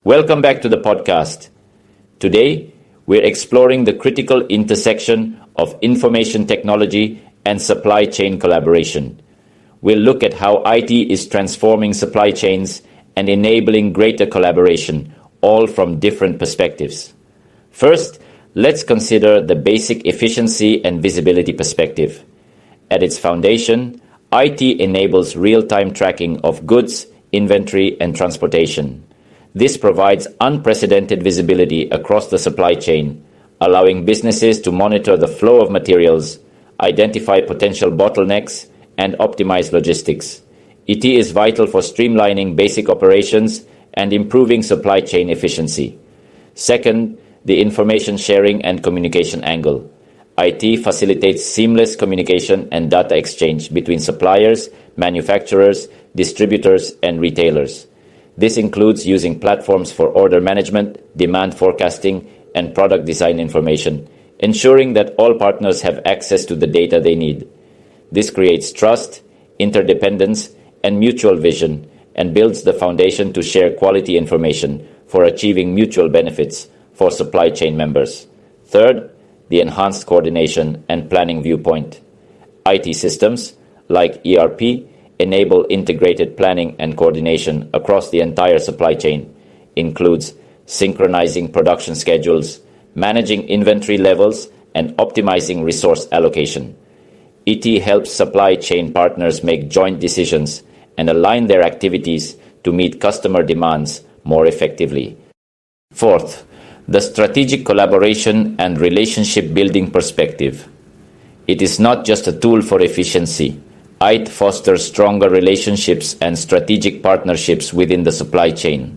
Welcome back to the podcast. Today, we're exploring the critical intersection of information technology and supply chain collaboration. We'll look at how IT is transforming supply chains and enabling greater collaboration, all from different perspectives. First, let's consider the basic efficiency and visibility perspective. At its foundation, IT enables real-time tracking of goods, inventory, and transportation. This provides unprecedented visibility across the supply chain, allowing businesses to monitor the flow of materials, identify potential bottlenecks, and optimize logistics. IT is vital for streamlining basic operations and improving supply chain efficiency. Second, the information sharing and communication angle. IT facilitates seamless communication and data exchange between suppliers, manufacturers, distributors, and retailers. This includes using platforms for order management, demand forecasting, and product design information, ensuring that all partners have access to the data they need. This creates trust, interdependence, and mutual vision, and builds the foundation to share quality information for achieving mutual benefits for supply chain members. Third, the enhanced coordination and planning viewpoint. IT systems, like ERP, enable integrated planning and coordination across the entire supply chain, includes synchronizing production schedules, managing inventory levels, and optimizing resource allocation. IT helps supply chain partners make joint decisions and align their activities to meet customer demands more effectively. Fourth, the strategic collaboration and relationship building perspective. It is not just a tool for efficiency. IT fosters stronger relationships and strategic partnerships within the supply chain.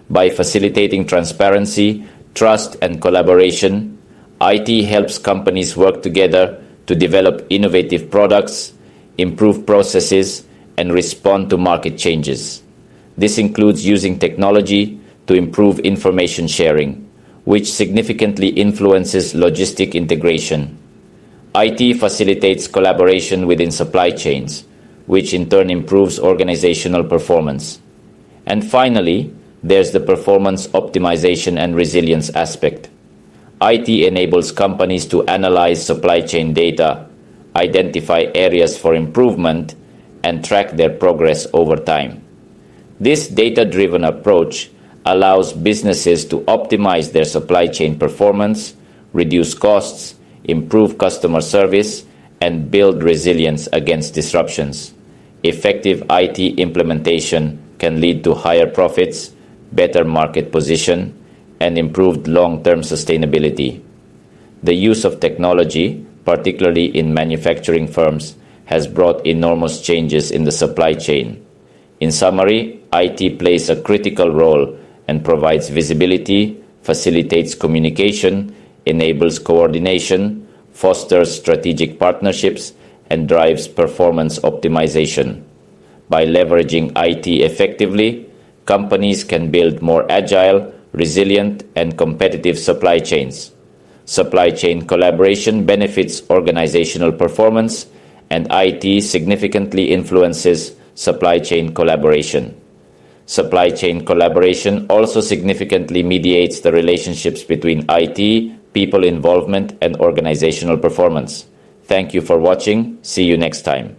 By facilitating transparency, trust, and collaboration, IT helps companies work together to develop innovative products, improve processes, and respond to market changes. This includes using technology to improve information sharing, which significantly influences logistic integration. IT facilitates collaboration within supply chains, which in turn improves organizational performance. And finally, there's the performance optimization and resilience aspect. IT enables companies to analyze supply chain data, identify areas for improvement, and track their progress over time. This data-driven approach allows businesses to optimize their supply chain performance, reduce costs, improve customer service, and build resilience against disruptions. Effective IT implementation can lead to higher profits, better market position, and improved long-term sustainability. The use of technology, particularly in manufacturing firms, has brought enormous changes in the supply chain. In summary, IT plays a critical role and provides visibility, facilitates communication, enables coordination, fosters strategic partnerships, and drives performance optimization. By leveraging IT effectively, companies can build more agile, resilient, and competitive supply chains. Supply chain collaboration benefits organizational performance, and IT significantly influences supply chain collaboration. Supply chain collaboration also significantly mediates the relationships between IT, people involvement, and organizational performance. Thank you for watching. See you next time.